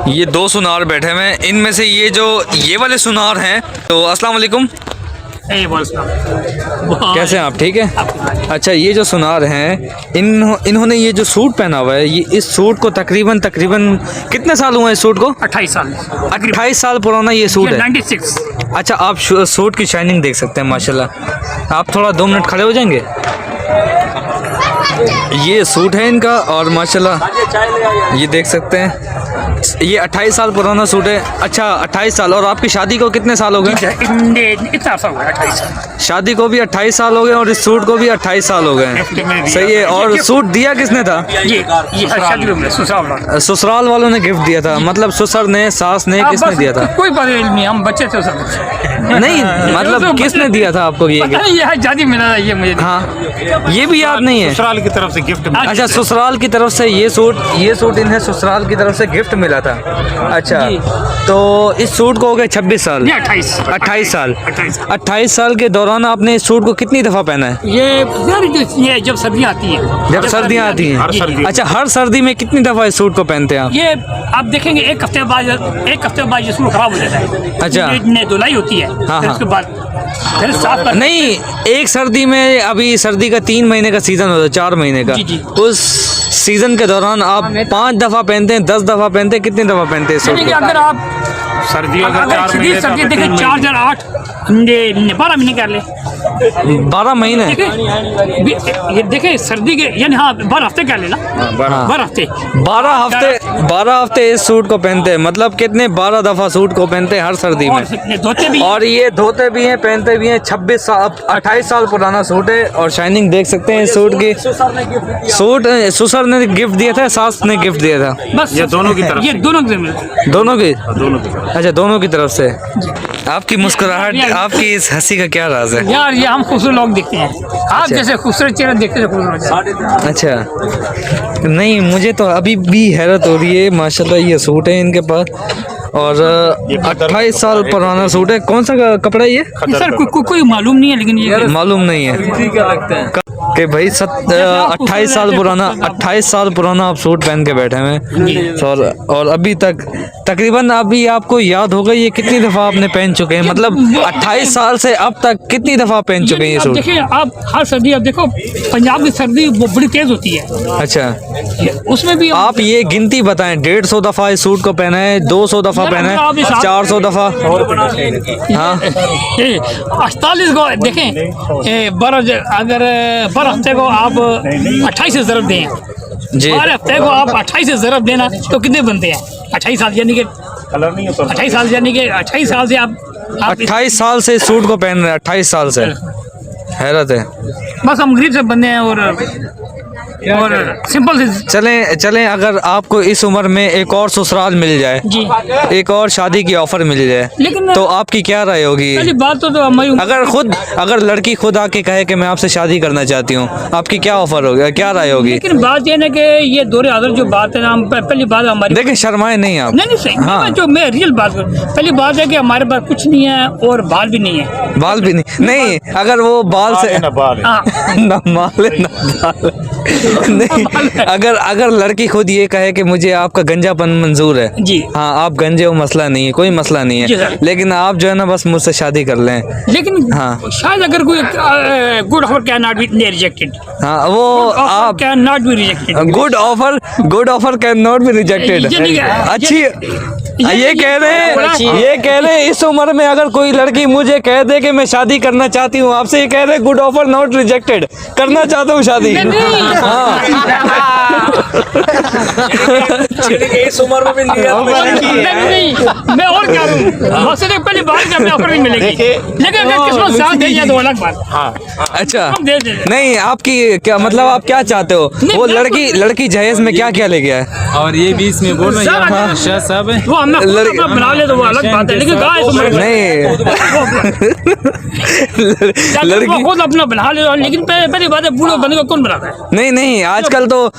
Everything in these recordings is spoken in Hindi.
ये दो सुनार बैठे हुए हैं, इनमें से ये वाले सुनार हैं। तो अस्सलाम वालेकुम, कैसे हैं आप? ठीक है। अच्छा, ये जो सुनार हैं इन्होंने ये जो सूट पहना हुआ है, ये इस सूट को तकरीबन कितने साल हुए हैं इस सूट को? 28 साल। 28 साल पुराना ये सूट है। 96। अच्छा, आप सूट की शाइनिंग देख सकते हैं माशाल्लाह। आप थोड़ा 2 मिनट खड़े हो जाएंगे। ये सूट है इनका और माशाल्लाह ये देख सकते हैं, ये 28 साल पुराना सूट है। अच्छा, 28 साल। और आपकी शादी को कितने साल हो गए? इतना सा हुआ 28 साल। शादी को भी 28 साल हो गए और इस सूट को भी 28 साल हो गए। सही है। और सूट दिया किसने था? ये ससुराल वालों ने गिफ्ट दिया था, मतलब ससुर ने, सास ने, किसने दिया था? कोई पता नहीं, हम बच्चे थे सब। नहीं, मतलब किसने दिया था आपको ये गिफ्ट? ये शादी मिला ये मुझे। हाँ, ये भी याद नहीं है। ससुराल की तरफ से गिफ्ट। अच्छा, ससुराल की तरफ से ये सूट इन्हें ससुराल की तरफ से गिफ्ट मिला था। अच्छा, तो इस सूट को हो गए 26 साल। 28 साल। 28 साल के दौरान आपने इस सूट को कितनी दफ़ा पहना है? ये जब सर्दियाँ आती हैं। जब सर्दियाँ आती हैं। अच्छा, हर सर्दी में कितनी दफ़ा इस सूट को पहनते हैं आप? ये आप देखेंगे एक हफ्ते बाद ये सूट खराब हो जाता है। अच्छा, धुलाई होती है। हाँ, फिर उसके बाद फिर साफ कर। नहीं, एक सर्दी में, अभी सर्दी का 3 महीने का सीजन होता है, 4 महीने का। जी। उस सीजन के दौरान आप 5 दफ़ा पहनते हैं, 10 दफ़ा पहनते हैं, कितनी दफ़ा पहनते हैं सूट को? अगर आप सर्दियों का अगर सर्दी देखें 4 4 8 12 महीने कर ले। 12 महीने। ये देखे सर्दी के, यानी हाँ 12 हफ्ते कर लेना। 12 हफ्ते 12 हफ्ते इस सूट को पहनते हैं, मतलब कितने 12 दफ़ा सूट को पहनते हैं हर सर्दी में। धोते भी। और ये धोते भी हैं, पहनते भी हैं। 28 साल पुराना सूट है और शाइनिंग देख सकते हैं इस सूट की। सूट ससुर ने गिफ्ट दिया था, सास ने गिफ्ट दिया था? बस ये दोनों की तरफ। ये दोनों की तरफ। दोनों की? दोनों की तरफ। अच्छा, दोनों की तरफ से। आपकी मुस्कुराहट, आपकी इस हंसी का क्या राज है? यार ये हम खूबसूरत लोग देखते हैं, आप जैसे खूबसूरत चेहरा देखते हैं खूबसूरत। अच्छा, नहीं, मुझे तो अभी भी हैरत हो रही है माशाल्लाह। ये सूट है इनके पास और 28 साल पुराना सूट है। कौन सा कपड़ा है ये? सर कोई मालूम नहीं है, लेकिन ये मालूम नहीं है कि भाई 28 साल पुराना आप सूट पहन के बैठे हैं। और अभी तक तकरीबन अभी आपको याद होगा ये कितनी दफ़ा आपने पहन चुके हैं? मतलब 28 साल से अब तक कितनी दफ़ा पहन चुके हैं ये सूट? देखिए, आप हर सर्दी, आप देखो पंजाब की सर्दी वो बड़ी तेज होती है। अच्छा, उसमें भी आप ये गिनती बताएं, 150 दफ़ा इस सूट को पहना है, 200 दफ़ा पहना है, 400 दफ़ा? हाँ, 48 को देखें। अगर 12 हफ्ते को आप 28 से ज़रब दें जी, 12 हफ्ते को आप 28 से ज़रब देना तो कितने बनते हैं? 28 साल यानी कि 28 साल यानी कि 28 साल से आप 28 साल से इस सूट को पहन रहे हैं। 28 साल से, हैरत है। बस हम गरीब से बंदे हैं और सिंपल से चलें अगर आपको इस उम्र में एक और ससुराल मिल जाए जी, एक और शादी की ऑफर मिल जाए, लेकिन तो आपकी क्या राय होगी? पहली बात तो हमारी अगर लड़की खुद आके कहे कि मैं आपसे शादी करना चाहती हूँ, आपकी क्या ऑफर होगी, क्या राय होगी? लेकिन बात ये ना कि ये दौरे आदर जो बात है ना, पहली बात हमारी, देखिए शर्माए नहीं आप। नहीं सही। हाँ, जो मैं रियल बात करूँ, पहली बात है कि हमारे पास कुछ नहीं है और बाल भी नहीं है। बाल भी नहीं, अगर वो बाल से ना बाल ना माल है ना बाल नहीं, अगर लड़की खुद ये कहे कि मुझे आपका गंजापन मंजूर है जी, हाँ, आप गंजे हो, मसला नहीं है, कोई मसला नहीं है, लेकिन आप जो है ना बस मुझसे शादी कर लें। लेकिन हाँ, शायद अगर कोई good offer can not be rejected. हाँ, वो आप can not be rejected. Good offer can not be rejected. अच्छी ये कह रहे हैं इस उम्र में अगर कोई लड़की मुझे कह दे कि मैं शादी करना चाहती हूँ आपसे, ये कह रहे गुड ऑफर नॉट रिजेक्टेड, करना चाहता हूँ शादी। हाँ, इस उम्र में मिल गया मैं और क्या करूं? मसले पहली बात क्या मैं ऑफर नहीं मिलेगी, लेकिन अगर किस्मत साथ दे जाए तो अलग बात। हाँ, अच्छा, दे नहीं, आपकी क्या मतलब, आप क्या चाहते हो? वो लड़की जहेज में क्या क्या ले गया है? और ये बीच में बोल रहे हैं शाह साहब है, वो हमें बना ले तो वो अलग बात है, लेकिन नहीं लड़की खुद अपना बना ले, लेकिन पहली बात है बूढ़े बने को कौन बनाता है? नहीं नहीं, आजकल तो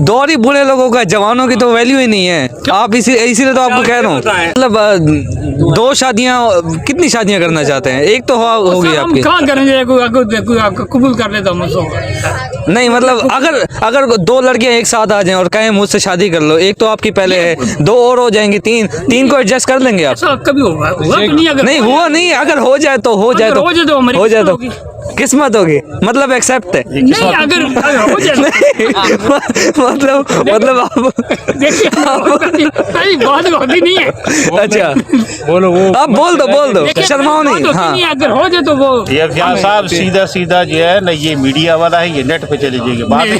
दौर ही बूढ़े लोगों का, जवानों की तो वैल्यू ही नहीं है। आप इसीलिए तो आपको कह रहा हूँ, मतलब दो शादियाँ, कितनी शादियाँ करना चाहते हैं? एक तो होगी हम आपकी। कहाँ करेंगे? कोई आपको कबूल कर लेता हूँ मुझको। नहीं मतलब अगर दो लड़कियां एक साथ आ जाएं और कहें मुझसे शादी कर लो, एक तो आपकी पहले है, दो और हो जाएंगी, तीन को एडजस्ट कर लेंगे आप? ऐसा कभी हुआ तो नहीं। अगर नहीं हुआ नहीं, अगर हो जाए तो हो जाए तो हमारी हो जाए तो किस्मत किस्मत होगी, मतलब एक्सेप्ट है। नहीं, अगर हो जाए मतलब आप देखिए बात होती नहीं है। अच्छा बोलो वो आप बोल दो, देखिए, शर्माओ बात नहीं। होती हाँ नहीं है, अगर हो जाए तो वो ये अफजाल साहब सीधा सीधा जो है ना, ये मीडिया वाला है, ये नेट पे चले जाएगी बात ही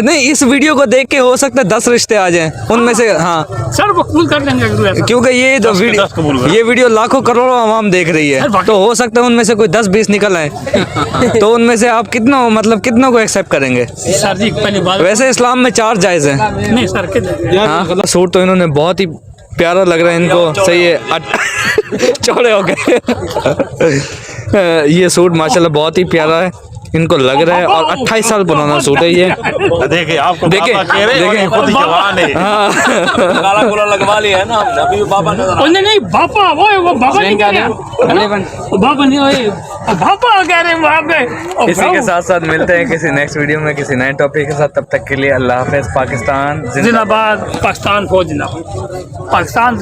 नहीं, इस वीडियो को देख के हो सकता है 10 रिश्ते आ जाएं, उनमें से। हाँ सर वो कबूल कर लेंगे अगर ऐसा। क्योंकि ये जो 10 कबूल कर। ये वीडियो लाखों करोड़ों आवाम देख रही है, तो हो सकता है उनमें से कोई 10-20 निकल आए। तो उनमें से आप कितनों को एक्सेप्ट करेंगे? सर जी पहली बात, वैसे इस्लाम में 4 जायज़ है। नहीं सर किधर हाँ, सूट तो इन्होंने बहुत ही प्यारा लग रहा है इनको, सही है। चौड़े हो गए। ये सूट माशाल्लाह बहुत ही प्यारा है, इनको लग रहा है, और 28 साल पुराना सूट है ये। देखिए आपको देखें, बाबा कह रहे हैं और ये खुद जवान है। काला गोला लगवा लिया है ना हमने, अभी बाबा नजर नहीं पापा वो बाबा नहीं कह रहे, वो बाबा नहीं, वो पापा कह रहे हैं वहाँ पे। इसी के साथ साथ मिलते हैं किसी नेक्स्ट वीडियो में किसी नए टॉपिक के साथ। तब तक के लिए अल्लाह हाफिज़। पाकिस्तान जिंदाबाद, पाकिस्तान फौज जिंदाबाद, पाकिस्तान।